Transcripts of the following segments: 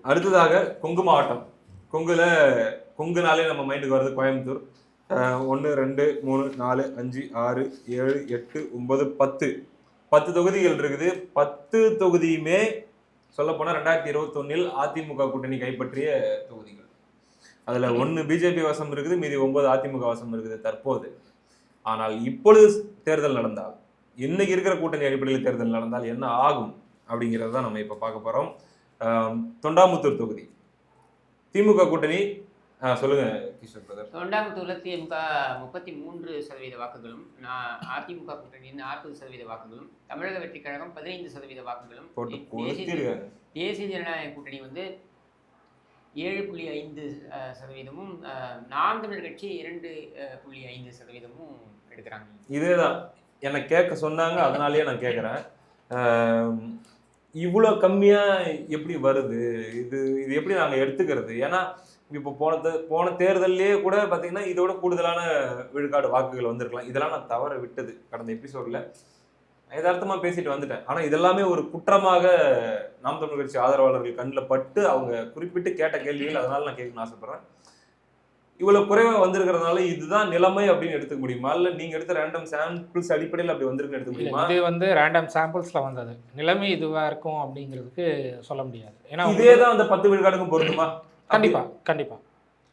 அடுத்ததாக கொங்கு மாவட்டம். கொங்குனாலே நம்ம மைண்டுக்கு வருது கோயம்புத்தூர். 1 2 3 4 5 6 7 8 9 10 தொகுதிகள் இருக்குது. 10 தொகுதியுமே சொல்ல போனா 2021 அதிமுக கூட்டணி கைப்பற்றிய தொகுதிகள். அதுல 1 பிஜேபி வசம் இருக்குது, மீதி 9 அதிமுக வசம் இருக்குது தற்போது. ஆனால் இப்பொழுது தேர்தல் நடந்தால், இன்னைக்கு இருக்கிற கூட்டணி அடிப்படையில் தேர்தல் நடந்தால் என்ன ஆகும் அப்படிங்கிறத நம்ம இப்ப பார்க்க போறோம். தொண்டாமுத்தூர் தொகுதி திமுக கூட்டணி. சொல்லுங்க கிஷோர் பிரதர். தொண்டாமுத்தூர்ல திமுக 33% வாக்குகளும், அதிமுக கூட்டணி 40% வாக்குகளும், தமிழக வெற்றி கழகம் 15% வாக்குகளும், தேசிய ஜனநாயக கூட்டணி 7.5%, நாம் தமிழர் கட்சி 2.5% எடுக்கிறாங்க. இதேதான் என்னை கேட்க சொன்னாங்க, அதனாலேயே நான் கேட்குறேன். இவ்வளோ கம்மியா எப்படி வருது? இது எப்படி நாங்கள் எடுத்துக்கிறது? ஏன்னா இப்போ போன தேர்தலே கூட பார்த்தீங்கன்னா இதோட கூடுதலான விழுக்காடு வாக்குகள் வந்திருக்கலாம். இதெல்லாம் நான் தவற விட்டது கடந்த எபிசோட்ல யதார்த்தமா பேசிட்டு வந்துட்டேன். ஆனா இதெல்லாமே ஒரு குற்றமாக நாம் தமிழர் கட்சி ஆதரவாளர்கள் கண்ணில் பட்டு அவங்க குறிப்பிட்டு கேட்ட கேள்விகள், அதனால நான் கேட்கணும்னு ஆசைப்படுறேன். இவ்வளவு குறைவா வந்திருக்கிறதுனால இதுதான் நிலைமை அப்படின்னு எடுத்துக்க முடியுமா? இல்ல நீங்க எடுத்த ரேண்டம் சாம்பிள்ஸ் அடிப்படையில் அப்படி வந்திருக்குன்னு எடுத்துக்க முடியுமா? இது ரேண்டம் சாம்பிள்ஸ்ல வந்தது. நிலைமை இதுவா இருக்கும் அப்படிங்கிறதுக்கு சொல்ல முடியாது. ஏன்னா இதேதான் அந்த 10 விழுக்காடுக்கும் பொருந்துமா? கண்டிப்பா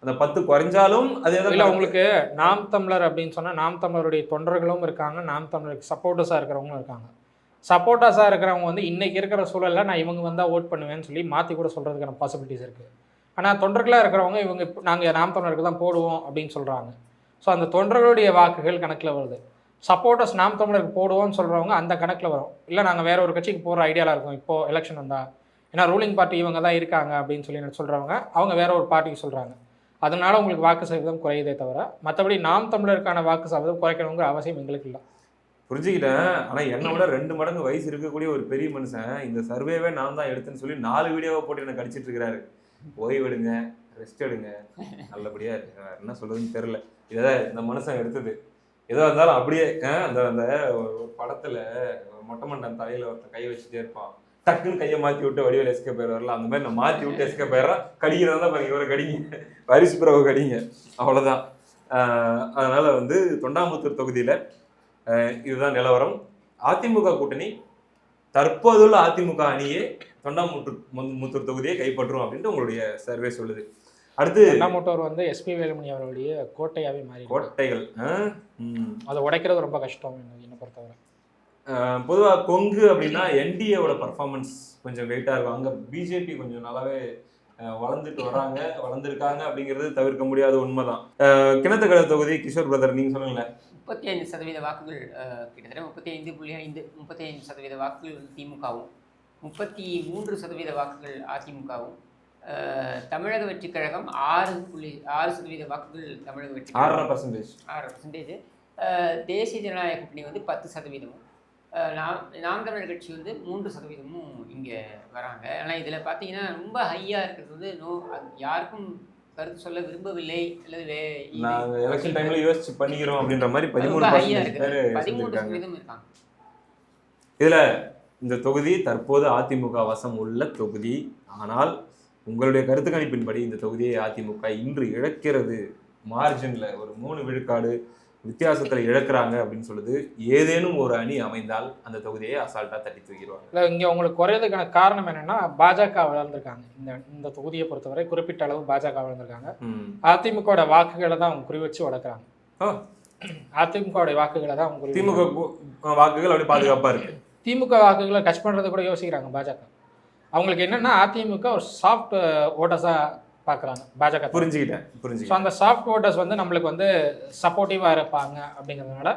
அந்த 10 குறைஞ்சாலும் அதே தான். இல்லை, உங்களுக்கு நாம் தமிழர் அப்படின்னு சொன்னா நாம் தமிழருடைய தொண்டர்களும் இருக்காங்க, நாம் தமிழருக்கு சப்போர்ட்டர்ஸா இருக்கிறவங்களும் இருக்காங்க. சப்போர்ட்டர்ஸா இருக்கிறவங்க இன்னைக்கு இருக்கிற சூழல்ல நான் இவங்க வந்தா ஓட் பண்ணுவேன்னு சொல்லி மாத்தி கூட சொல்றதுக்கான பாசிபிலிட்டிஸ் இருக்கு. ஆனால் தொண்டர்களாக இருக்கிறவங்க இவங்க நாங்கள் நாம் தமிழருக்கு தான் போடுவோம் அப்படின்னு சொல்கிறாங்க. ஸோ அந்த தொண்டர்களுடைய வாக்குகள் கணக்கில் வருது. சப்போர்ட்டர்ஸ் நாம் தமிழருக்கு போடுவோம்னு சொல்கிறவங்க அந்த கணக்கில் வரும். இல்லை நாங்கள் வேற ஒரு கட்சிக்கு போகிற ஐடியாவில் இருக்கோம் இப்போது எலெக்ஷன் வந்தால், ஏன்னா ரூலிங் பார்ட்டி இவங்க தான் இருக்காங்க அப்படின்னு சொல்லி சொல்கிறவங்க அவங்க வேற ஒரு பார்ட்டிக்கு சொல்கிறாங்க. அதனால உங்களுக்கு வாக்கு சதவீதம் குறையுதே தவிர மற்றபடி நாம் தமிழருக்கான வாக்கு சதவீதம் குறைக்கணுங்கிற அவசியம் எங்களுக்கு இல்லை. புரிஞ்சுக்கிட்டேன். ஆனால் என்னை விட 2 மடங்கு வயசு இருக்கக்கூடிய ஒரு பெரிய மனுஷன் இந்த சர்வேவே நான் தான் எடுத்துன்னு சொல்லி 4 வீடியோவை போட்டு எனக்கு கடிச்சிட்டு இருக்கிறாரு. ஓய்வெடுங்க, ரெஸ்ட் எடுங்க, நல்லபடியா இருக்கு. என்ன சொல்றதுன்னு தெரியல. இதான் இந்த மனுஷன் எடுத்தது. ஏதோ இருந்தாலும் அப்படியே அந்த அந்த படத்துல மொட்டை மண்டன் தலையில ஒருத்தன் கை வச்சுட்டே இருப்பான், டக்குன்னு கையை மாற்றி விட்டு வடிவேல் எஸ்கேப் ஆயிடுவார்ல, அந்த மாதிரி நான் மாற்றி விட்டு எஸ்கேப் ஆயிடுறேன். கடிக்கிறதா பாருங்க, இவரை கடிங்க, வாரிசு பிறகு கடிங்க, அவ்வளோதான். அதனால தொண்டாமுத்தூர் தொகுதியில இதுதான் நிலவரம். அதிமுக கூட்டணி தற்போதுள்ள அதிமுக அணியே தொண்டாமுத்தூர் தொகுதியை கைப்பற்றும் அப்படின்ட்டு உங்களுடைய சர்வே சொல்லுது. அடுத்து தொண்டாமுத்தூர் எஸ்பி வேலுமணி அவர்களுடைய கோட்டையாவே மாறி, கோட்டைகள் அதை உடைக்கிறது ரொம்ப கஷ்டம் என்னை பொறுத்தவரை. பொதுவாக கொங்கு அப்படின்னா என்டிஏவோட பர்ஃபார்மன்ஸ் கொஞ்சம் வெயிட்டாக இருக்கும். அங்கே பிஜேபி கொஞ்சம் நல்லாவே வளர்ந்துருக்காங்க அப்படிங்கிறது தவிர்க்க முடியாத உண்மைதான். கிணத்துக்கடை தொகுதி கிஷோர் பிரதர் நீங்க சொல்லுங்களேன். 35% வாக்குகள், கிட்டத்தட்ட 35% வாக்குகள் திமுகவும், 33% வாக்குகள் அதிமுகவும், தமிழக வெற்றி கழகம் 6% வாக்குகள் தமிழக வெற்றி 6%, தேசிய ஜனநாயக கூட்டணி 10%, நாம் தமிழர் கட்சி 3% இங்கே வராங்க. ஆனால் இதில் பார்த்தீங்கன்னா ரொம்ப ஹையாக இருக்கிறது யாருக்கும் கருத்து சொல்ல விரும்பவில்லை அல்லது எலெக்ஷன் டைம்ல யோசிச்சு பண்ணிக்கிறோம் அப்படின்ற மாதிரி 13% இருக்காங்க. இதுல இந்த தொகுதி தற்போது அதிமுக வசம் உள்ள தொகுதி. ஆனால் உங்களுடைய கருத்து கணிப்பின்படி இந்த தொகுதியை அதிமுக இன்று இழக்கிறது, மார்ஜின்ல ஒரு 3 விழுக்காடு வித்தியாசத்துல இழக்கிறாங்க அப்படின்னு சொல்லுது. ஏதேனும் ஒரு அணி அமைந்தால் அந்த தொகுதியை அசால்ட்டா தட்டி தூக்கிடுவாங்க. இல்லை, இங்க உங்களுக்கு குறையதுக்கான காரணம் என்னன்னா பாஜக வளர்ந்துருக்காங்க. இந்த தொகுதியை பொறுத்தவரை குறிப்பிட்ட அளவு பாஜக வளர்ந்துருக்காங்க. அதிமுக வாக்குகளை தான் அவங்க குறி வச்சு வளர்க்குறாங்க. அதிமுக வாக்குகளை தான் அவங்க திமுக வாக்குகள் அப்படி பாதுகாப்பா இருக்கு. திமுக வாக்குகளை டச் பண்றது கூட யோசிக்கிறாங்க பாஜக. அவங்களுக்கு என்னன்னா அதிமுக ஒரு சாஃப்ட் ஓட்டர்ஸா பார்க்குறாங்க பாஜக. புரிஞ்சுக்கிட்டேன். ஸோ அந்த சாஃப்ட் ஓட்டர்ஸ் நம்மளுக்கு சப்போர்ட்டிவாக இருப்பாங்க அப்படிங்கிறதுனால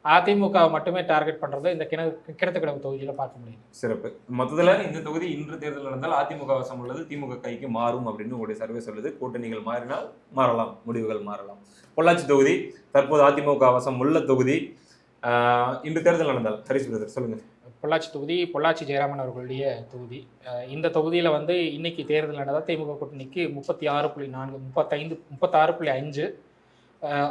அதிமுக மட்டுமே டார்கெட் பண்ணுறது இந்த கிணத்துக்கடவு தொகுதியில் பார்க்க முடியும். சிறப்பு. மொத்தத்தில் இந்த தொகுதி இன்று தேர்தல் நடந்தால் அதிமுக வசம் உள்ளது, திமுக கைக்கு மாறும் அப்படின்னு உங்களுடைய சர்வே சொல்லுது. கூட்டணிகள் மாறினால் மாறலாம், முடிவுகள் மாறலாம். பொள்ளாச்சி தொகுதி தற்போது அதிமுக வசம் உள்ள தொகுதி. இன்று தேர்தல் நடந்தால் ஹரிஷ் பிரதர் சொல்லுங்க. பொள்ளாச்சி தொகுதி பொள்ளாச்சி ஜெயராமன் அவர்களுடைய தொகுதி. இந்த தொகுதியில் இன்னைக்கு தேர்தல் நடந்தால் திமுக கூட்டணிக்கு 36.4, 36.5,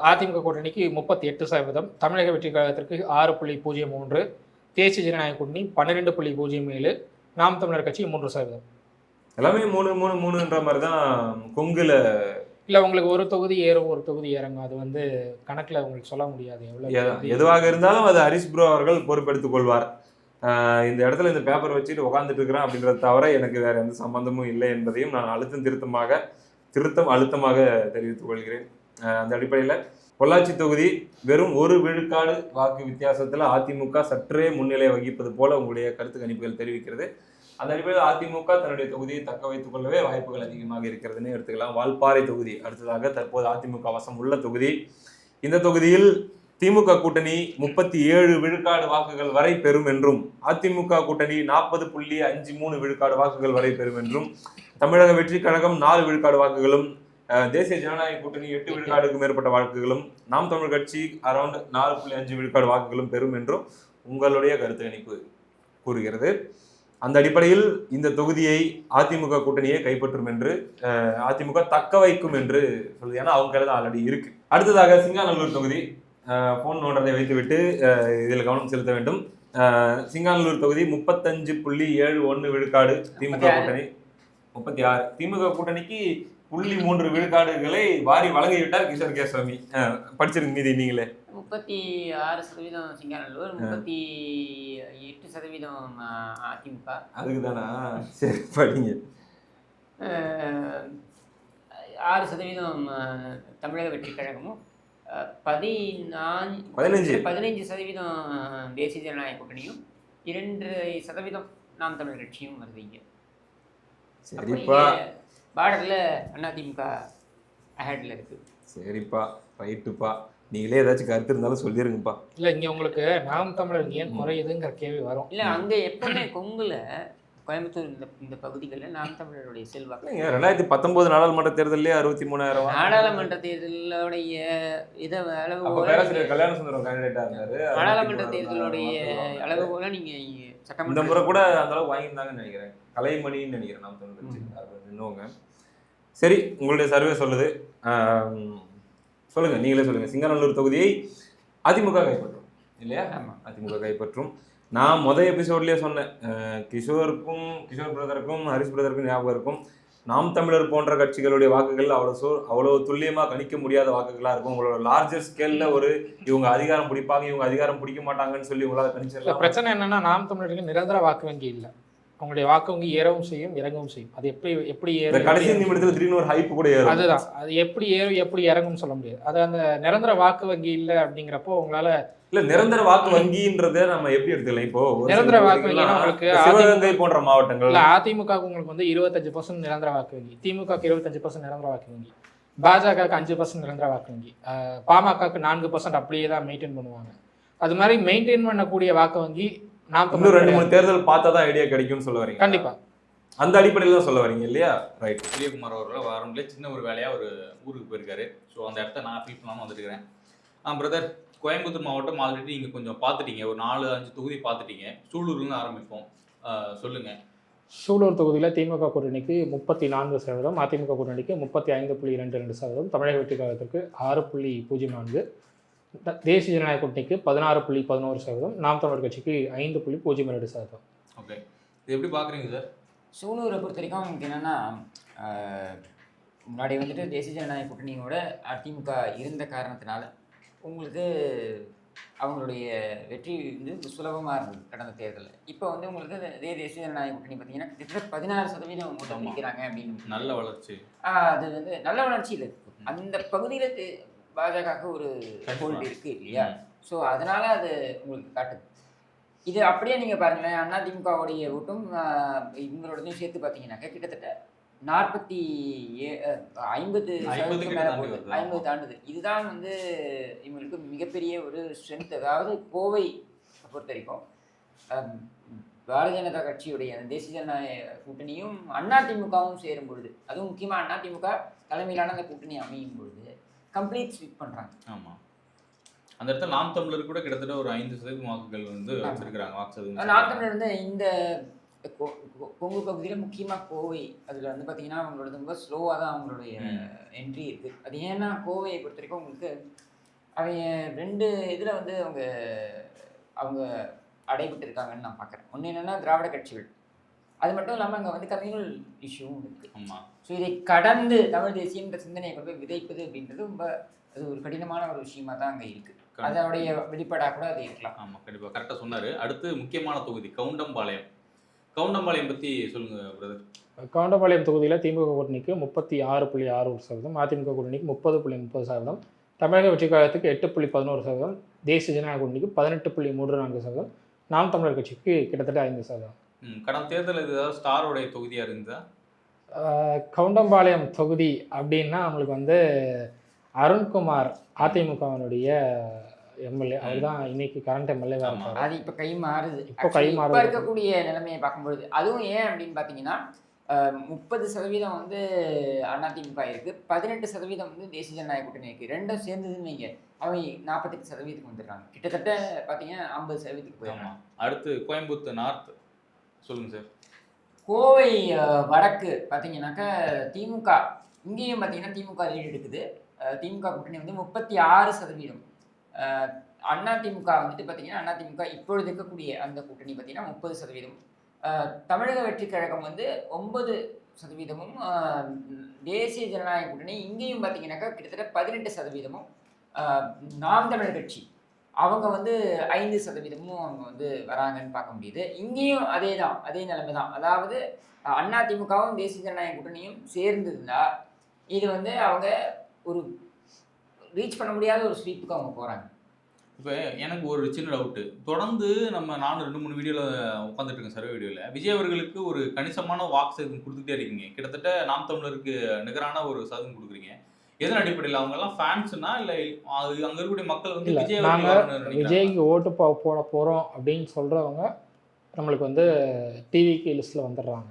அதிமுக கூட்டணிக்கு 38%, தமிழக வெற்றி கழகத்திற்கு 6.03, தேசிய ஜனநாயக கூட்டணி 12.07, நாம் தமிழர் கட்சி 3%. எல்லாமே 3-3-3ன்ற மாதிரி தான் கொங்குல. இல்லை உங்களுக்கு ஒரு தொகுதி ஏறும் ஒரு தொகுதி இறங்கும், அது வந்து கணக்கில் உங்களுக்கு சொல்ல முடியாது எதுவாக இருந்தாலும் அது ஹரிஷ் ப்ரோ அவர்கள் பொறுப்பெடுத்துக் கொள்வார். இந்த இடத்துல இந்த பேப்பர் வச்சுட்டு உட்காந்துட்டு இருக்கிறேன் அப்படின்றத தவிர எனக்கு வேற எந்த சம்பந்தமும் இல்லை என்பதையும் நான் அழுத்தமாக தெரிவித்துக் கொள்கிறேன். அந்த அடிப்படையில் பொள்ளாச்சி தொகுதி வெறும் 1 விழுக்காடு வாக்கு வித்தியாசத்தில் அதிமுக சற்றே முன்னிலை வகிப்பது போல உங்களுடைய கருத்து கணிப்புகள் தெரிவிக்கிறது. அந்த அடிப்படையில் அதிமுக தன்னுடைய தொகுதியை தக்க வைத்துக் கொள்ளவே வாய்ப்புகள் அதிகமாக இருக்கிறதுன்னு எடுத்துக்கலாம். வால்பாறை தொகுதி அடுத்ததாக தற்போது அதிமுக வசம் உள்ள தொகுதி. இந்த தொகுதியில் திமுக கூட்டணி 37 விழுக்காடு வாக்குகள் வரை பெறும் என்றும், அதிமுக கூட்டணி 40.53 விழுக்காடு வாக்குகள் வரை பெறும் என்றும், தமிழக வெற்றி கழகம் 4 விழுக்காடு வாக்குகளும், தேசிய ஜனநாயக கூட்டணி 8 விழுக்காடுக்கு மேற்பட்ட வாக்குகளும், நாம் தமிழ் கட்சி அரௌண்ட் 4.5 விழுக்காடு வாக்குகளும் பெறும் என்றும் உங்களுடைய கருத்து கணிப்பு கூறுகிறது. அந்த அடிப்படையில் இந்த தொகுதியை அதிமுக கூட்டணியை கைப்பற்றும் என்று, அதிமுக தக்க வைக்கும் என்று சொல்லுது. ஏன்னா அவங்க கையில் தான் ஆல்ரெடி இருக்கு. அடுத்ததாக சிங்காநல்லூர் தொகுதி. போன் நோண்டதை வைத்துவிட்டு இதில் கவனம் செலுத்த வேண்டும். சிங்காநல்லூர் தொகுதி 35.71 விழுக்காடு திமுக கூட்டணி, 36 திமுக கூட்டணிக்கு 0.3 விழுக்காடுகளை வாரி வழங்கிவிட்டார் கிஷோர் கேஸ்வாமி. படிச்சிருங்க மீதி நீங்களே. 36% சிங்காநல்லூர், 38% அதிமுக. அதுக்கு தானா? சரி படிங்க. 6% தமிழக வெற்றி கழகமும், 15% தேசிய ஜனநாயக கூட்டணியும், 2% நாம் தமிழ் கட்சியும் வருதுங்க. சரிப்பா, பார்டர்ல அதிமுக அஹெட்ல இருக்கு. சரிப்பா, ரைட்டுப்பா. நீங்களே ஏதாச்சும் கருத்து இருந்தாலும் சொல்லிருங்கப்பா. இல்லை இங்கே உங்களுக்கு நாம் தமிழர் ஏன் குறையுதுங்கிற கேள்வி வரும். இல்லை அங்கே எப்பவுமே கொங்குல கோயம்புத்தூர் இந்த பகுதிகளில் நாம் தமிழருடைய செல்வாக்கு. 2019 நாடாளுமன்ற தேர்தலே 63,000 நாடாளுமன்ற தேர்தலுடைய இதை அளவு கல்யாண சுந்தரம் கேண்டிடேட்டா இருந்தாரு. நாடாளுமன்ற தேர்தலுடைய அளவு போல நீங்க சட்டமன்ற இந்த முறை கூட அந்த அளவுக்கு வாங்கியிருந்தாங்கன்னு நினைக்கிறேன். கலைமணின்னு நினைக்கிறேன் நாம் தமிழ் கட்சி இன்னுங்க. சரி, உங்களுடைய சர்வே சொல்லுது. சொல்லுங்க, நீங்களே சொல்லுங்க. சிங்காநல்லூர் தொகுதியை அதிமுக கைப்பற்றும் இல்லையா? அதிமுக கைப்பற்றும். நான் எபிசோட்லயே சொன்னேன், கிஷோர் பிரதருக்கும் ஹரிஷ் பிரதருக்கும் ஞாபகம் இருக்கும், நாம் தமிழர் போன்ற கட்சிகளுடைய வாக்குகள் அவ்வளோ துல்லியமா கணிக்க முடியாத வாக்குகளா இருக்கும். உங்களோட லார்ஜர் ஸ்கேல்ல இவங்க அதிகாரம் பிடிப்பாங்க, இவங்க அதிகாரம் பிடிக்க மாட்டாங்கன்னு சொல்லி உங்களால் கணிச்சிடலாம். பிரச்சனை என்னன்னா, நாம் தமிழருக்கு நிரந்தர வாக்கு வங்கி இல்லை. அவங்களுடைய வாக்கு வங்கி ஏறவும் செய்யும் இறங்கவும் செய்யும். அது எப்படி ஏறும், கடைசி நிமிடத்தில் திடீர்னு ஒரு ஹைப் கூட ஏறும். அதுதான், அது எப்படி ஏறும் எப்படி இறங்கும்னு சொல்ல முடியாது. அது அந்த நிரந்தர வாக்கு வங்கி இல்லை அப்படிங்கிறப்போ உங்களால இல்ல நிரந்தர வாக்கு வங்கின்றதை நம்ம எப்படி எடுத்துக்கலாம்? இப்போ நிரந்தர வாக்கு வங்கி உங்களுக்கு சிவகங்கை போன்ற மாவட்டங்கள் அதிமுக உங்களுக்கு வந்து 25% நிரந்தர வாக்கு வங்கி, திமுக 25% நிரந்தர வாக்கு வங்கி, பாஜகவுக்கு 5% நிரந்தர வாக்கு வங்கி, பாமகவுக்கு 4% அப்படியே தான் மெயின்டைன் பண்ணுவாங்க. அது மாதிரி மெயின்டைன் பண்ணக்கூடிய வாக்கு வங்கி நாம் இன்னும் 2-3 தேர்தல் பார்த்தா தான் ஐடியா கிடைக்கும்னு சொல்ல வரீங்க. கண்டிப்பா அந்த அடிப்படையில் தான் சொல்ல வரீங்க இல்லையா? ரைட். விஜயகுமார் அவர்கள் வாரம்லேயே சின்ன ஒரு வேலையாக ஒரு ஊருக்கு போயிருக்காரு. ஸோ அந்த இடத்த நான் ஃபீல் பண்ணாமல் வந்துருக்கிறேன். பிரதர், கோயம்புத்தூர் மாவட்டம் ஆல்ரெடி நீங்கள் கொஞ்சம் பார்த்துட்டீங்க, ஒரு 4-5 தொகுதி பார்த்துட்டீங்க. சூலூர்லேருந்து ஆரம்பிப்போம், சொல்லுங்கள். சூலூர் தொகுதியில் திமுக கூட்டணிக்கு 34%, அதிமுக கூட்டணிக்கு 35.22%, தமிழக வெற்றி கழகத்திற்கு 6.04%, தேசிய ஜனநாயக கூட்டணிக்கு 16.11%, நாம் தமிழர் கட்சிக்கு 5.02%. ஓகே, இது எப்படி பார்க்குறீங்க சார்? சூலூரை பொறுத்த வரைக்கும் உங்களுக்கு என்னென்னா, முன்னாடி வந்துட்டு தேசிய ஜனநாயக கூட்டணியோட அதிமுக இருந்த காரணத்தினால உங்களுக்கு அவங்களுடைய வெற்றி வந்து சுலபமாக இருந்தது கடந்த தேர்தலில். இப்போ வந்து உங்களுக்கு அதே தேசிய ஜனநாயக கூட்டணி பார்த்தீங்கன்னா கிட்டத்தட்ட 16% அவங்க நிற்கிறாங்க அப்படின்னு. நல்ல வளர்ச்சி. அது வந்து நல்ல வளர்ச்சி இல்லை. அந்த பகுதியில் பாஜகவுக்கு ஒரு ஹோல்டு இருக்குது இல்லையா? ஸோ அதனால் அது உங்களுக்கு காட்டுது. இது அப்படியே நீங்கள் பாருங்களேன், அதிமுகவுடைய ஓட்டும் இவங்களோடதையும் சேர்த்து பார்த்தீங்கன்னாக்கா கிட்டத்தட்ட 50 தாண்டுது. இதுதான் வந்து இவங்களுக்கு மிகப்பெரிய ஒரு ஸ்ட்ரென்த். அதாவது கோவை பொறுத்த வரைக்கும் பாரதிய ஜனதா கட்சியுடைய தேசிய ஜனநாயக கூட்டணியும் அதிமுகவும் சேரும் பொழுது, அதுவும் முக்கியமாக அதிமுக தலைமையிலான அந்த கூட்டணி அமையும் பொழுது கம்ப்ளீட் ஸ்வீப் பண்ணுறாங்க. ஆமாம், அந்த இடத்துல நாம் தமிழர் கூட கிட்டத்தட்ட ஒரு 5% வாக்குகள் வந்து வச்சிருக்கிறாங்க. நாம் தமிழர் வந்து இந்த கொங்கு பகுதியில் முக்கியமாக கோவை, அதில் வந்து பார்த்தீங்கன்னா அவங்களோட ரொம்ப ஸ்லோவாக தான் அவங்களுடைய என்ட்ரி இருக்குது. அது ஏன்னா கோவையை பொறுத்த வரைக்கும் உங்களுக்கு அவங்க 2 இதில் வந்து அவங்க அடைபட்டு இருக்காங்கன்னு நான் பார்க்குறேன். ஒன்று என்னென்னா திராவிட கட்சிகள், அது மட்டும் இல்லாமல் அங்கே வந்து கம்யூனல் இஷ்யூவும் இருக்குது. ஆமாம். ஸோ இதை கடந்து தமிழ் தேசியன்ற சிந்தனையை கொண்டு போய் விதைப்பது அப்படின்றது ரொம்ப அது ஒரு கடினமான ஒரு விஷயமா தான் அங்கே இருக்குது. அதனுடைய வெளிப்பாடாக கூட அது இருக்கலாம். ஆமாம், கண்டிப்பாக கரெக்டாக சொன்னார். அடுத்து முக்கியமான தொகுதி கவுண்டம்பாளையம். கவுண்டம்பாளையம் பற்றி சொல்லுங்கள் பிரதர். கவுண்டம்பாளையம் தொகுதியில் திமுக கூட்டணிக்கு 36.61%, அதிமுக கூட்டணிக்கு 30.30%, தமிழக வெற்றிக் கழகத்துக்கு 8.11%, தேசிய ஜனநாயக கூட்டணிக்கு 18.34%, நாம் தமிழர் கட்சிக்கு கிட்டத்தட்ட 5%. கடந்த தேர்தல் இது ஏதாவது ஸ்டாரோடைய தொகுதியாக இருந்தா? கவுண்டம்பாளையம் தொகுதி அப்படின்னா நம்மளுக்கு வந்து அருண்குமார் அதிமுகவினுடைய எம்எல்ஏ, அவர் தான் இன்னைக்கு கரண்ட் எம்எல்ஏவாக இருக்கார். அது இப்போ கை மாறுது. இப்போ இருக்கக்கூடிய நிலைமையை பார்க்கும்பொழுது அதுவும் ஏன் அப்படின்னு பார்த்தீங்கன்னா 30% வந்து அதிமுக இருக்கு, 18% வந்து தேசிய ஜனநாயக கூட்டணி இருக்கு. ரெண்டும் சேர்ந்ததுன்னு வைங்க, அவங்க 48% வந்துடுறாங்க. கிட்டத்தட்ட பார்த்தீங்கன்னா 50% போயிடலாம். அடுத்து கோயம்புத்தூர் நார்த் சொல்லுங்க சார். கோவை வடக்கு பார்த்தீங்கன்னாக்கா திமுக இங்கேயும் பார்த்தீங்கன்னா திமுக லீடு எடுக்குது. திமுக கூட்டணி வந்து 36%. அதிமுக வந்துட்டு பார்த்தீங்கன்னா அதிமுக இப்பொழுது இருக்கக்கூடிய அந்த கூட்டணி பார்த்தீங்கன்னா 30%. தமிழக வெற்றி கழகம் வந்து 9%. தேசிய ஜனநாயக கூட்டணி இங்கேயும் பார்த்தீங்கன்னாக்கா கிட்டத்தட்ட 18%. நாம் தமிழர் கட்சி அவங்க வந்து 5% அவங்க வந்து வராங்கன்னு பார்க்க முடியுது. இங்கேயும் அதே தான், அதே நிலைமை தான். அதாவது அதிமுகவும் தேசிய ஜனநாயக கூட்டணியும் சேர்ந்துருந்தா இது வந்து அவங்க ஒரு ரீச் பண்ண முடியாத ஒரு ஸ்வீப்புக்கு அவங்க போகிறாங்க. இப்போ எனக்கு ஒரு சின்ன டவுட்டு. தொடர்ந்து நானும் 2-3 வீடியோவில் உட்காந்துட்டு இருக்கேன், சர்வே வீடியோவில். விஜய் அவர்களுக்கு ஒரு கணிசமான வாக்கு சதவீதம் கொடுத்துட்டே இருக்கீங்க. கிட்டத்தட்ட நாம் தமிழருக்கு நிகரான ஒரு சதவீதம் கொடுக்குறீங்க. எதன் அடிப்படையில்? அவங்கெல்லாம் ஃபேன்ஸ்னா இல்லை அது அங்கே இருக்கக்கூடிய மக்கள் வந்து விஜய் நாங்கள் விஜய்க்கு ஓட்டு போட போகிறோம் அப்படின்னு சொல்கிறவங்க நம்மளுக்கு வந்து டிவிக்கு லிஸ்ட்டில் வந்துடுறாங்க.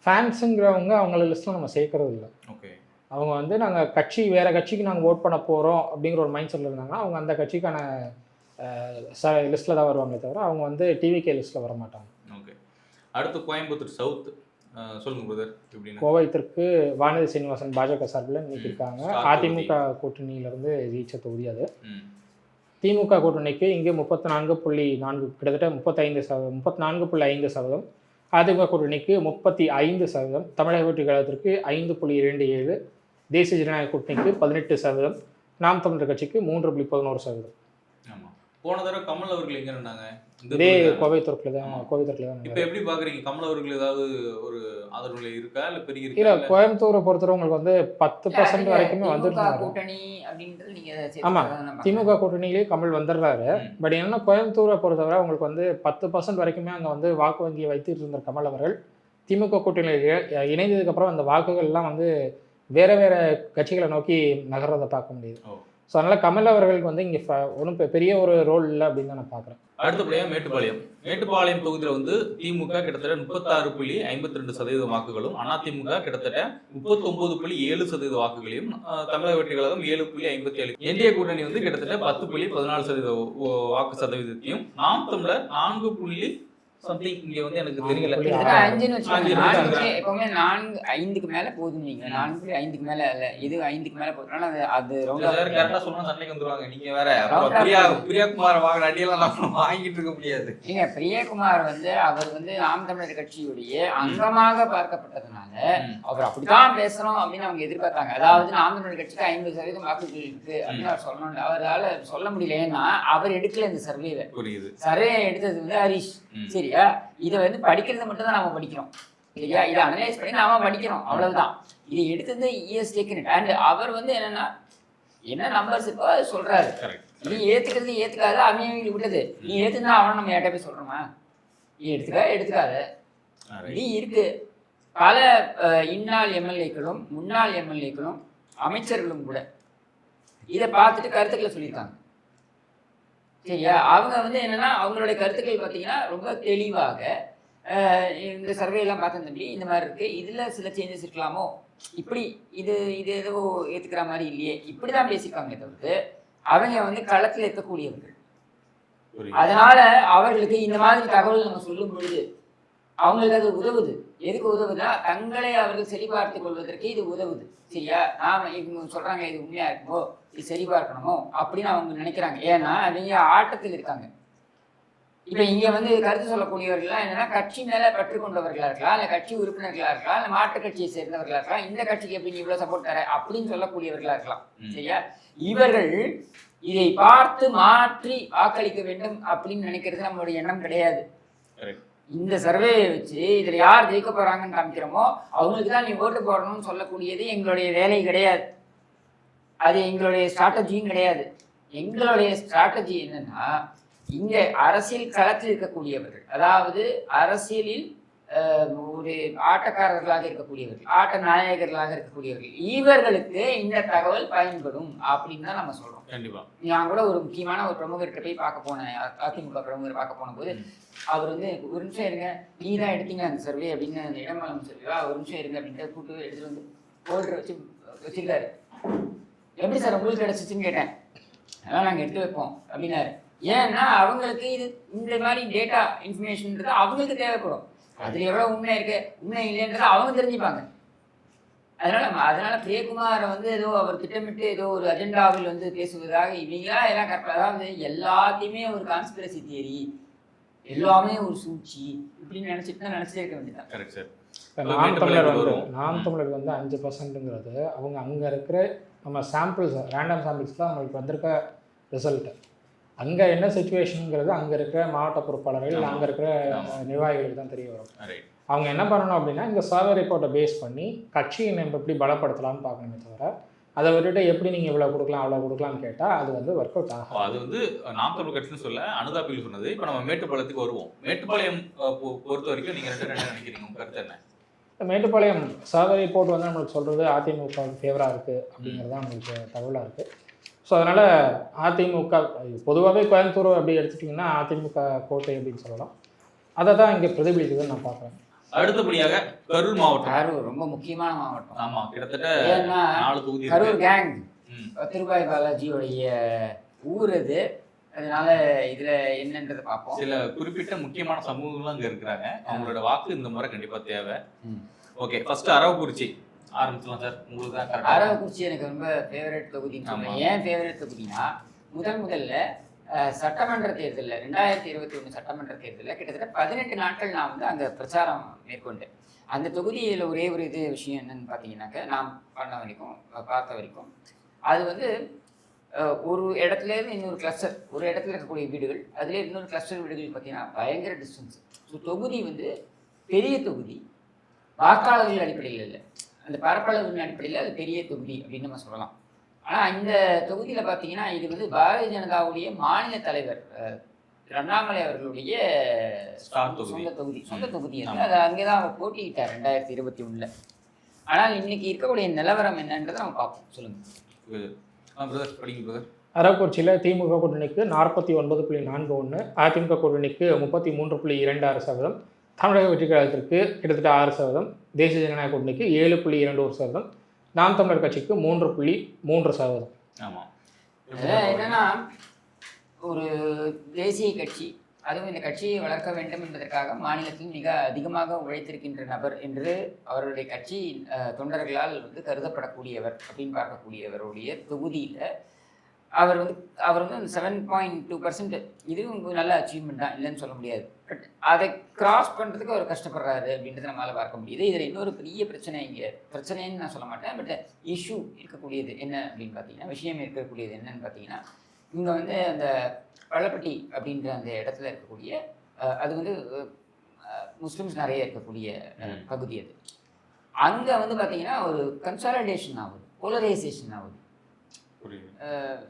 ஃபேன்ஸுங்கிறவங்க அவங்கள லிஸ்ட்டில் நம்ம சேர்க்கறது இல்லை. ஓகே. அவங்க வந்து நாங்கள் வேறு கட்சிக்கு நாங்கள் ஓட் பண்ண போகிறோம் அப்படிங்கிற ஒரு மைண்ட் செட்டில் இருந்தாங்கன்னா அவங்க அந்த கட்சிக்கான லிஸ்ட்டில் தான் வருவாங்களே தவிர அவங்க வந்து டிவிகே லிஸ்ட்டில் வர மாட்டாங்க. ஓகே. அடுத்து கோயம்புத்தூர் சவுத் சொல்லுங்க பிரதர். எப்படின்னா கோவை தெற்கு வானதி சீனிவாசன் பாஜக சார்பில் இன்னைக்கு இருக்காங்க. அதிமுக கூட்டணியிலேருந்து ஜெயிச்ச தொகுதி அது. திமுக கூட்டணிக்கு இங்கே 34.4 கிட்டத்தட்ட 34.5%, அதிமுக கூட்டணிக்கு 35%, தமிழக வெற்றி கழகத்திற்கு 5.27%, தேசிய ஜனநாயக கூட்டணிக்கு 18%, நாம் தமிழர் கட்சிக்கு 3.11%. ஆமாம். போன தடவை கமல் அவர்கள் எங்கே இருந்தாங்க? இதே கோவை தெற்கில் தான். இப்போ எப்படி பார்க்குறீங்க? கமல் அவர்கள் ஏதாவது ஒரு ஆதரவு இருக்கா இல்லை பெரிய இல்லை? கோயம்புத்தூரை பொறுத்தவரை உங்களுக்கு வந்து 10% வரைக்குமே வந்துருக்காங்க கூட்டணி அப்படின்றது. நீங்கள் ஆமாம், திமுக கூட்டணியிலேயே கமல் வந்துடுறாரு. பட் என்னன்னா கோயம்புத்தூரை பொறுத்தவரை உங்களுக்கு வந்து 10% வரைக்குமே அங்கே வந்து வாக்கு வங்கியை வைத்துட்டு இருந்த கமல் அவர்கள் திமுக கூட்டணியில் இணைந்ததுக்கப்புறம் அந்த வாக்குகள்லாம் வந்து வேறு வேறு கட்சிகளை நோக்கி நகர்றதை பார்க்க முடியுது. ஸோ அதனால் கமல் அவர்களுக்கு வந்து இங்கே ஒன்றும் பெரிய ஒரு ரோல் இல்லை அப்படின்னு தான் நான் பார்க்குறேன். அடுத்தபடியாக மேட்டுப்பாளையம் தொகுதியில் வந்து திமுக கிட்டத்தட்ட 36.52% வாக்குகளும், அதிமுக கிட்டத்தட்ட 39.7% வாக்குகளையும், தமிழக வெற்றி கழகம் 7.57%, என்டிஏ கூட்டணி வந்து கிட்டத்தட்ட 10.14% வாக்கு சதவீதத்தையும், நாம் தமிழர் 4. சம்திங் இங்க வந்து எனக்கு தெரியல. எப்பவுமே 4-5க்கு மேல போகுதுன்னு நீங்க 4.5க்கு மேல இல்ல, இது 5க்கு மேல போறதுனால அது கரெக்டா சொன்னா சண்டைக்கு வந்துருவாங்க. நீங்க வேற பிரியாகுமார் வாங்குற அடியெல்லாம் நம்ம வாங்கிட்டு இருக்க முடியாது. நீங்க பிரியகுமார் வந்து அவர் வந்து நாம் தமிழர் கட்சியுடைய அங்கமாக பார்க்கப்பட்டதுனால அவர் அப்படித்தான் பேசணும் அப்படின்னு அவங்க எதிர்பார்த்தாங்க. அதாவது நாம் தமிழர் கட்சிக்கு 50% வாக்குகள் இருக்கு அப்படின்னு அவர் சொல்லணும். அவரால் சொல்ல முடியல. ஏன்னா அவர் எடுக்கல இந்த சர்வேவை. புரியுது. சர்வே எடுத்தது வந்து ஹரிஷ். சரியா? இதை வந்து படிக்கிறது மட்டும் தான் நாம படிக்கிறோம். சரியா? இதை அனலைஸ் பண்ணி நாம படிக்கிறோம், அவ்வளவுதான். இதை எடுத்தது ESTக்கு. அண்ட் அவர் வந்து என்ன நம்பர்ஸ் இப்போ சொல்றாரு. நீ ஏத்துக்கிறது ஏத்துக்காத அவங்க விட்டது. நீ ஏத்துனா அவனை நம்ம யார்ட்ட போய் சொல்றோமா? நீ எடுத்துக்காத. நீ இருக்கு. பல இந்நாள் எம்எல்ஏக்களும் முன்னாள் எம்எல்ஏக்களும் அமைச்சர்களும் கூட இதை பார்த்துட்டு கருத்துக்களை சொல்லியிருக்காங்க. சரியா? அவங்க வந்து என்னன்னா அவங்களுடைய கருத்துக்கள் பார்த்தீங்கன்னா ரொம்ப தெளிவாக இந்த சர்வேலாம் பார்த்தோம் தம்பி, இந்த மாதிரி இருக்கு, இதுல சில சேஞ்சஸ் இருக்கலாமோ, இப்படி இது ஏதோ ஏத்துக்கிற மாதிரி இல்லையே, இப்படிதான் பேசியிருக்காங்க தவிர்த்து அவங்க வந்து களத்தில் இருக்கக்கூடியவர்கள். அதனால அவர்களுக்கு இந்த மாதிரி தகவல் நம்ம சொல்லும் பொழுது அவங்களுக்கு அது உதவுது. எதுக்கு உதவுதுன்னா தங்களை அவர்கள் சரிபார்த்துக் கொள்வதற்கு இது உதவுது. சரியா? நாம இவங்க சொல்றாங்க இது உண்மையா இருக்குமோ, இது சரி பார்க்கணுமோ அப்படின்னு அவங்க நினைக்கிறாங்க. ஏன்னா அவங்க ஆட்டத்தில் இருக்காங்க. இப்ப இங்க வந்து கருத்து சொல்லக்கூடியவர்கள்லாம் என்னன்னா கட்சி மேல பற்று கொண்டவர்களா இருக்கலாம், இல்ல கட்சி உறுப்பினர்களா இருக்கலாம், இல்ல மாற்று கட்சியை சேர்ந்தவர்களா இருக்கலாம், இந்த கட்சிக்கு எப்படி நீ இவ்வளவு சப்போர்ட் தர அப்படின்னு சொல்லக்கூடியவர்களா இருக்கலாம். சரியா? இவர்கள் இதை பார்த்து மாற்றி வாக்களிக்க வேண்டும் அப்படின்னு நினைக்கிறது நம்மளுடைய எண்ணம் கிடையாது. இந்த சர்வே வச்சு இதுல யார் ஜெயிக்க போறாங்கன்னு காமிக்கிறோமோ அவங்களுக்கு தான் நீ ஓட்டு போடணும்னு சொல்லக்கூடியது எங்களுடைய வேலை கிடையாது. அது எங்களுடைய ஸ்ட்ராட்டஜியும் கிடையாது. எங்களுடைய ஸ்ட்ராட்டஜி என்னன்னா, இங்க அரசியல் களத்தில் இருக்கக்கூடியவர்கள், அதாவது அரசியலில் ஒரு ஆட்டக்காரர்களாக இருக்கக்கூடியவர்கள், ஆட்ட நாயகர்களாக இருக்கக்கூடியவர்கள், இவர்களுக்கு இந்த தகவல் பயன்படும் அப்படின்னு தான் நம்ம சொல்றோம். கண்டிப்பா. நான் கூட ஒரு முக்கியமான ஒரு பிரமுகர்கிட்ட போய் பார்க்க போனேன், அதிமுக பிரமுகர் பார்க்க போன போது அவர் வந்து ஒரு நிமிஷம் இருங்க, நீ தான் எடுத்தீங்க அந்த சர்வே அப்படின்னு, அந்த இடமலம் சர்வேவா, ஒரு நிமிஷம் இருங்க அப்படின்ட்டு கூப்பிட்டு எடுத்துட்டு வந்து ஹோல்டர் வச்சிருக்காரு. எப்படி சார் உங்களுக்கு கிடைச்சிச்சுன்னு கேட்டேன். அதெல்லாம் நாங்கள் எடுத்து வைப்போம் அப்படின்னாரு. ஏன்னா அவங்களுக்கு இது இந்த மாதிரி டேட்டா இன்ஃபர்மேஷன்ன்றது அவங்களுக்கு தேவைப்படும். அதுல எவ்வளவு உண்மை இருக்கு உண்மை இல்லைன்றதை அவங்க தெரிஞ்சுப்பாங்க. அதனால பிரியகுமாரை வந்து ஏதோ அவர் திட்டமிட்டு ஏதோ ஒரு அஜெண்டாவில் வந்து பேசுவதாக இவங்களா எல்லாம் கரெக்டாக, அதாவது எல்லாத்தையுமே ஒரு கான்ஸ்பிரசி தியரி, எல்லாமே ஒரு சூழ்ச்சி இப்படின்னு நினைச்சிட்டு தான் நினைச்சிட்டே இருக்க வேண்டியதான். Correct sir. நாம் தமிழர் வந்து 5%ங்கிறது அவங்க அங்கே இருக்கிற நம்ம சாம்பிள்ஸ், ரேண்டம் சாம்பிள்ஸ் தான் அவங்களுக்கு வந்திருக்க ரிசல்ட்டு. அங்கே என்ன சுச்சுவேஷனுங்கிறது அங்கே இருக்கிற மாவட்ட பொறுப்பாளர்கள், அங்கே இருக்கிற நிர்வாகிகளுக்கு தான் தெரிய வரும். அவங்க என்ன பண்ணணும் அப்படின்னா, இந்த சர்வே ரிப்போர்ட்டை பேஸ் பண்ணி கட்சியை நம்ம எப்படி பலப்படுத்தலாம்னு பார்க்கணுமே தவிர, அதை விட்டுட்டு எப்படி நீங்கள் இவ்வளோ கொடுக்கலாம் அவ்வளோ கொடுக்கலாம்னு கேட்டால் அது வந்து ஒர்க் அவுட் ஆகும். அது வந்து நாம் தமிழ் கட்சின்னு சொல்ல அனுதாபில் சொன்னது. இப்போ நம்ம மேட்டுப்பாளையத்துக்கு வருவோம். மேட்டுப்பாளையம் பொறுத்த வரைக்கும் நீங்கள் ரெண்டு நினைக்கிறீங்க, உங்கள் கருத்து என்ன? மேட்டுப்பாளையம் சர்வே ரிப்போர்ட் வந்து நம்மளுக்கு சொல்கிறது அதிமுக ஃபேவராக இருக்குது அப்படிங்கிறது தான் நம்மளுக்கு தகவலாக இருக்குது. ஸோ அதனால் அதிமுக பொதுவாகவே கோயம்புத்தூர் அப்படி எடுத்துட்டிங்கன்னா அதிமுக கோட்டை அப்படின்னு சொல்லலாம். அதை தான் இங்கே பிரதிபலிக்குதுன்னு நான் பார்க்குறேன். அடுத்தபடியாக கரூர் மாவட்டம். கரூர் ரொம்ப முக்கியமான மாவட்டம். ஆமா, கிட்டத்தட்ட ஏன்னா 4 தொகுதி. கரூர் கேங் திருபாய் பாலாஜியோடைய ஊர் அது. அதனால இதுல என்னன்றதை பார்ப்போம். சில குறிப்பிட்ட முக்கியமான சமூகங்களும் அங்க இருக்கிறாங்க. அவங்களோட வாக்கு இந்த முறை கண்டிப்பா தேவை. ஓகே, ஃபர்ஸ்ட் அரவக்குறிச்சி ஆரம்பிச்சலாம் சார். உங்களுக்கு தான் கரெக்ட். அரவக்குறிச்சி எனக்கு ரொம்ப ஃபேவரட் தொகுதின்னு சொல்றேன். ஏன் ஃபேவரட் தொகுதினா, முதல்ல சட்டமன்ற தேர்தலில் 2021 சட்டமன்ற தேர்தலில் கிட்டத்தட்ட 18 நாட்கள் நான் வந்து அங்கே பிரச்சாரம் மேற்கொண்டேன். அந்த தொகுதியில் ஒரே ஒரு விஷயம் என்னன்னு பார்த்தீங்கன்னாக்க, நான் பார்த்த வரைக்கும் அது வந்து ஒரு இடத்துலேருந்து இன்னொரு கிளஸ்டர், ஒரு இடத்துல இருக்கக்கூடிய வீடுகள், அதுலேயே இன்னொரு கிளஸ்டர் வீடுகள் பார்த்தீங்கன்னா பயங்கர டிஸ்டன்ஸ். ஸோ தொகுதி வந்து பெரிய தொகுதி, வாக்காளர்கள் அடிப்படையில் இல்லை, அந்த பரப்பளவின் அடிப்படையில் அது பெரிய தொகுதி அப்படின்னு நம்ம சொல்லலாம். ஆனால் இந்த தொகுதியில் பார்த்தீங்கன்னா இது வந்து பாரதிய ஜனதாவுடைய மாநில தலைவர் அண்ணாமலை அவர்களுடைய சொந்த தொகுதி அது அங்கே தான் அவர் போட்டியிட்டார் 2021. ஆனால் இன்னைக்கு இருக்கக்கூடிய நிலவரம் என்னன்றதை நம்ம பார்ப்போம். சொல்லுங்க. அரவக்குறிச்சியில் திமுக கூட்டணிக்கு 49.41, அதிமுக கூட்டணிக்கு 33.26%, தமிழக வெற்றி கழகத்திற்கு கிட்டத்தட்ட 6%, தேசிய ஜனநாயக கூட்டணிக்கு 7.21%, நாம் தமிழர் கட்சிக்கு 3.3%. ஆமாம். என்னன்னா, ஒரு தேசிய கட்சி, அதுவும் இந்த கட்சியை வளர்க்க வேண்டும் என்பதற்காக மாநிலத்தில் மிக அதிகமாக உழைத்திருக்கின்ற நபர் என்று அவருடைய கட்சி தொண்டர்களால் வந்து கருதப்படக்கூடியவர் அப்படின்னு பார்க்கக்கூடியவருடைய தொகுதியில் அவர் வந்து 7.2%, இதுவும் நல்ல அச்சீவ்மெண்ட் தான், இல்லைன்னு சொல்ல முடியாது. பட் அதை கிராஸ் பண்ணுறதுக்கு அவர் கஷ்டப்படுறாரு அப்படின்றத நம்மளால் பார்க்க முடியுது. இதில் இன்னொரு பெரிய பிரச்சனை, இங்கே பிரச்சனைன்னு நான் சொல்ல மாட்டேன், பட் இஷ்யூ இருக்கக்கூடியது என்ன அப்படின்னு பார்த்தீங்கன்னா, விஷயம் இருக்கக்கூடியது என்னன்னு பார்த்தீங்கன்னா, இங்கே வந்து அந்த பள்ளப்பட்டி அப்படின்ற அந்த இடத்துல இருக்கக்கூடிய, அது வந்து முஸ்லிம்ஸ் நிறைய இருக்கக்கூடிய பகுதி. அது அங்கே வந்து பார்த்தீங்கன்னா ஒரு கன்சாலிடேஷன் ஆகுது, போலரைசேஷன் ஆகுது.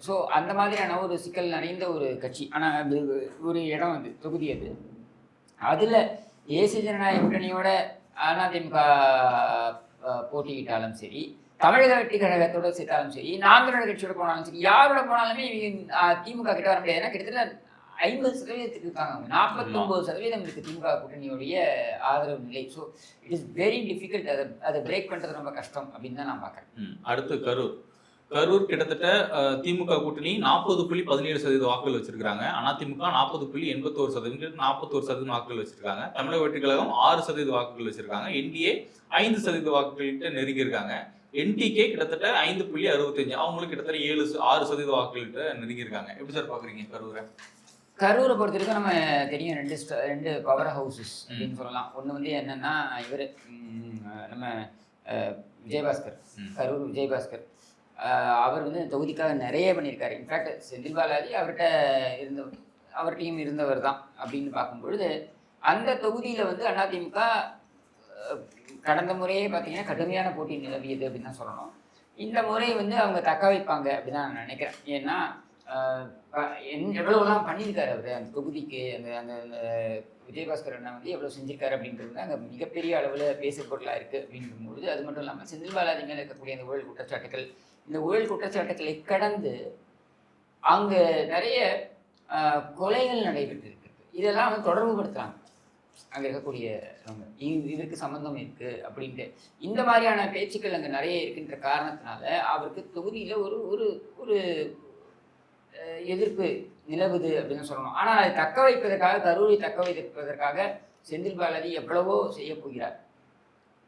ஸோ அந்த மாதிரியான ஒரு சிக்கல் நிறைந்த ஒரு கட்சி. ஆனால் அது ஒரு இடம், அது தொகுதி. அது அதில் தேசிய ஜனநாயக கூட்டணியோட அதிமுக போட்டியிட்டாலும் சரி, தமிழக வெற்றி கழகத்தோட சேர்த்தாலும் சரி, நாம் தமிழர் கட்சியோட போனாலும் சரி, யாரோட போனாலுமே திமுக கிட்ட வர முடியாது. ஏன்னா கிட்டத்தட்ட 50% இருக்காங்க, 49% இருக்கு திமுக கூட்டணியோடைய ஆதரவு நிலை. So it is very difficult. அதை பிரேக் பண்ணுறது ரொம்ப கஷ்டம் அப்படின்னு தான் நான் பார்க்குறேன். அடுத்து கரூர் கிட்டத்தட்ட திமுக கூட்டணி 40.17% வாக்குகள் வச்சிருக்காங்க. அதிமுக 40.81%, 41% வாக்குகள் வச்சிருக்காங்க. தமிழக வெற்றி கழகம் 6% வாக்குகள் வச்சிருக்காங்க. NDA 5% வாக்குகள்கிட்ட நெருங்கி இருக்காங்க. NTK கிட்டத்தட்ட 5.65, அவங்களுக்கு கிட்டத்தட்ட 6% வாக்குகள்கிட்ட நெருங்கி இருக்காங்க. எப்படி சார் பாக்குறீங்க கரூரை? கரூரை பொறுத்த வரைக்கும் நம்ம தெரியும் ரெண்டு பவர் ஹவுசஸ் அப்படின்னு சொல்லலாம். ஒன்று வந்து என்னன்னா இவர் நம்ம விஜயபாஸ்கர், கரூர் விஜயபாஸ்கர். அவர் வந்து தொகுதிக்காக நிறைய பண்ணியிருக்காரு. இன்ஃபேக்ட் செந்தில் பாலாஜி அவர்கிட்டையும் இருந்தவர் தான் அப்படின்னு பார்க்கும்பொழுது அந்த தொகுதியில் வந்து அதிமுக கடந்த முறையே பார்த்தீங்கன்னா கடுமையான போட்டி நிலவியது அப்படின்னு தான் சொல்லணும். இந்த முறை வந்து அவங்க தக்க வைப்பாங்க அப்படின்னு தான் நான் நினைக்கிறேன். ஏன்னா எவ்வளோலாம் பண்ணியிருக்காரு அவர் அந்த தொகுதிக்கு. அந்த அந்த விஜயபாஸ்கர் அண்ணா வந்து எவ்வளோ செஞ்சிருக்காரு அப்படின்றது அங்கே மிகப்பெரிய அளவில் பேசும் பொருளாக இருக்குது அப்படிங்கும்பொழுது, அது மட்டும் இல்லாமல் செந்தில் பாலாஜி மேலே இருக்கக்கூடிய அந்த ஊழல் குற்றச்சாட்டுகள், இந்த ஊழல் குற்றச்சாட்டுகளை கடந்து அங்கே நிறைய கொலைகள் நடைபெற்று இருக்கு. இதெல்லாம் வந்து தொடர்பு படுத்துறாங்க அங்கே இருக்கக்கூடிய இதுக்கு சம்மந்தம் இருக்குது அப்படின்ட்டு. இந்த மாதிரியான பேச்சுக்கள் அங்கே நிறைய இருக்கின்ற காரணத்தினால அவருக்கு தொகுதியில் ஒரு ஒரு ஒரு எதிர்ப்பு நிலவுது அப்படின்னு சொல்லணும். ஆனால் அதை தக்க வைப்பதற்காக, கரூரை தக்க வைப்பதற்காக செந்தில் பாலாஜி எவ்வளவோ செய்ய போகிறார்,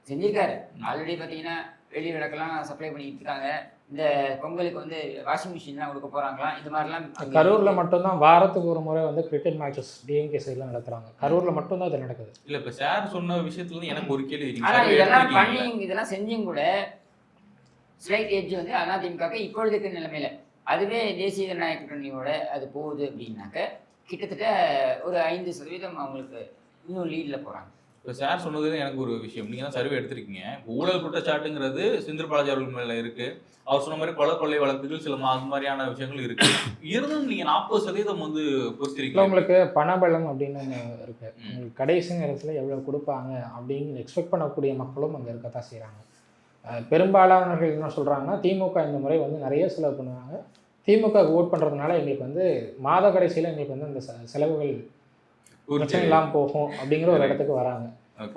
செஞ்சிருக்காரு. ஆல்ரெடி பார்த்தீங்கன்னா வெளி விளக்கெல்லாம் சப்ளை பண்ணிட்டு இருக்காங்க. இந்த பொங்கலுக்கு வந்து வாஷிங் மிஷின்லாம் கொடுக்க போகிறாங்களாம். இது மாதிரிலாம் கரூரில் மட்டும்தான் வாரத்துக்கு ஒரு முறை வந்து கிரிக்கெட் மேட்சஸ் டிஎம்கே சைடில் நடத்துகிறாங்க. கரூரில் மட்டும்தான் இது நடக்குது. இல்லை இப்போ சார் சொன்ன விஷயத்துல வந்து எனக்கு ஒரு கேள்வி இருக்கு. ஆனால் இதெல்லாம் பண்ணி இதெல்லாம் செஞ்சும் கூட ஸ்லைட் எட்ஜ் வந்து அதிமுக இப்பொழுதுக்கு நிலைமையில, அதுவே தேசிய ஜனநாயக கூட்டணியோட அது போகுது அப்படின்னாக்க கிட்டத்தட்ட ஒரு 5% அவங்களுக்கு இன்னும் லீடில் போகிறாங்க. இப்போ சார் சொன்னது எனக்கு ஒரு விஷயம், நீங்கள் தான் சர்வே எடுத்திருக்கீங்க. ஊழல் குற்றச்சாட்டுங்கிறது செந்தில் பாலாஜி அவர்கள் மேலே இருக்குது. அவர் சொன்ன மாதிரி கொள்ளை வழக்குகள் சில அது மாதிரியான விஷயங்கள் இருக்குது. இருந்தும் நீங்கள் 40% வந்து பொறுத்திருக்கீங்க. உங்களுக்கு பணபலம் அப்படின்னு ஒன்று இருக்குது. உங்களுக்கு கடைசி நேரத்தில் எவ்வளோ கொடுப்பாங்க அப்படின்னு எக்ஸ்பெக்ட் பண்ணக்கூடிய மக்களும் அங்கே இருக்கத்தான் செய்கிறாங்க. பெரும்பாலானவர்கள் என்ன சொல்கிறாங்கன்னா, திமுக இந்த முறை வந்து நிறைய செலவு பண்ணுவாங்க, திமுக ஓட் பண்ணுறதுனால எங்களுக்கு வந்து மாத கடைசியில் எங்களுக்கு வந்து அந்த செலவுகள் பிரச்சனை இல்லாமல் போகும் அப்படிங்கிற ஒரு இடத்துக்கு வராங்க.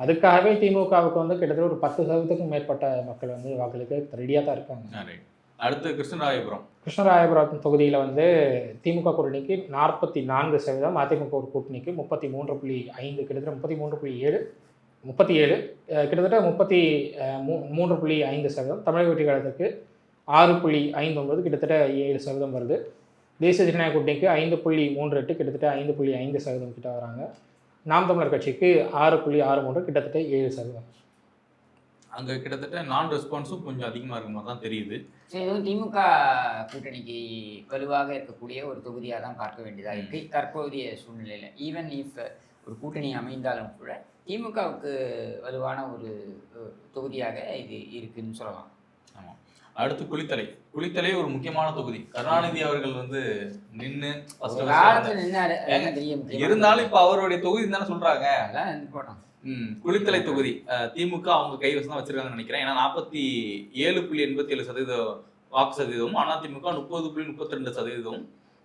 அதுக்காகவே திமுகவுக்கு வந்து கிட்டத்தட்ட ஒரு 10%க்கும் மேற்பட்ட மக்கள் வந்து வாக்களிக்க ரெடியாக தான் இருக்காங்க. அடுத்து கிருஷ்ணராயபுரம் தொகுதியில் வந்து திமுக கூட்டணிக்கு 44%, அதிமுக கூட்டணிக்கு 33.5, கிட்டத்தட்ட 37 கிட்டத்தட்ட 33.5%. தமிழக வெற்றி கழகத்துக்கு 6.59, கிட்டத்தட்ட 7% வருது. தேசிய ஜனநாயக கூட்டணிக்கு 5.38, கிட்டத்தட்ட 5.5% கிட்ட வராங்க. நாம் தமிழர் கட்சிக்கு 6.63, கிட்டத்தட்ட 7%. அங்கே கிட்டத்தட்ட நான் ரெஸ்பான்ஸும் கொஞ்சம் அதிகமாக இருக்க மாதிரி தான் தெரியுது. ஸோ இதுவும் திமுக கூட்டணிக்கு வலுவாக இருக்கக்கூடிய ஒரு தொகுதியாக தான் பார்க்க வேண்டியதாக இருக்குது தற்போதைய சூழ்நிலையில். ஈவன் இஃப் ஒரு கூட்டணி அமைந்தாலும் கூட திமுகவுக்கு வலுவான ஒரு தொகுதியாக இது இருக்குன்னு சொல்லலாம். ஆமாம். அடுத்து குளித்தலை ஒரு முக்கியமான தொகுதி. கருணாநிதி அவர்கள் வந்து நின்று இருந்தாலும் இப்போ அவருடைய தொகுதி தானே சொல்றாங்க. போட்டோம். குளித்தலை தொகுதி திமுக அவங்க கைவசம் தான் வச்சிருக்காங்கன்னு நினைக்கிறேன். ஏன்னா 47.87% வாக்கு சதவீதமும், அதிமுக 30.32%,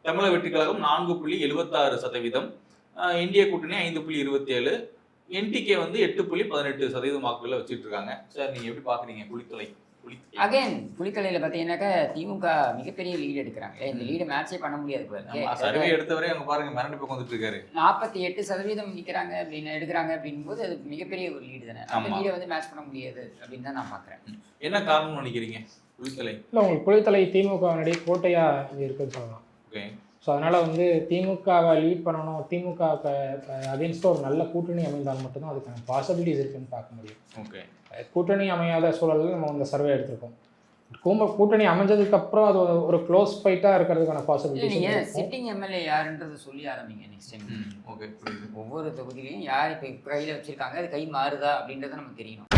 தமிழக வெற்றி கழகம் 4.76%, இந்திய கூட்டணி 5.27, என்டிகே வந்து 8.18% வாக்குகளை வச்சுட்டு இருக்காங்க. சார் நீங்க எப்படி பாக்குறீங்க குளித்தலை? அகைன் குளித்தலையில் பார்த்தீங்கன்னாக்கா திமுக மிகப்பெரிய லீடு எடுக்கிறாங்க. இந்த லீடு மேட்சே பண்ண முடியாது. சர்வே எடுத்தவரை அவங்க பாருங்க மிரண்டு போய் வந்துட்டு இருக்காரு. 48% நிற்கிறாங்க அப்படின்னு எடுக்கிறாங்க அப்படின் போது அது மிகப்பெரிய ஒரு லீடு தானே. அந்த லீடை வந்து மேட்ச் பண்ண முடியாது அப்படின்னு தான் நான் பார்க்குறேன். என்ன காரணம் நினைக்கிறீங்க குளித்தலை? இல்லை, உங்களுக்கு குளித்தலை திமுக கோட்டையாக இருக்குன்னு சொல்லலாம். ஓகே. ஸோ அதனால் வந்து திமுகவை லீட் பண்ணணும், திமுக அகேன்ஸ்டாக ஒரு நல்ல கூட்டணி அமைந்தால் மட்டும்தான் அதுக்கான பாசிபிலிட்டிஸ் இருக்குன்னு பார்க்க முடியும். ஓகே. கூட்டணி அமையாத சூழலில் நம்ம இந்த சர்வே எடுத்திருக்கோம். கூட்டணி அமைஞ்சதுக்கப்புறம் அது ஒரு க்ளோஸ் ஃபைட்டாக இருக்கிறதுக்கான பாசிபிலிட்டிஸ். நீங்கள் சிட்டிங் எம்எல்ஏ யாருன்றது சொல்லி ஆரம்பிங்க நெக்ஸ்ட் டைம். ஓகே. ஒவ்வொரு தொகுதியிலையும் யார் இப்போ கையில் வச்சுருக்காங்க, அது கை மாறுதா அப்படின்றத நமக்கு தெரியணும்.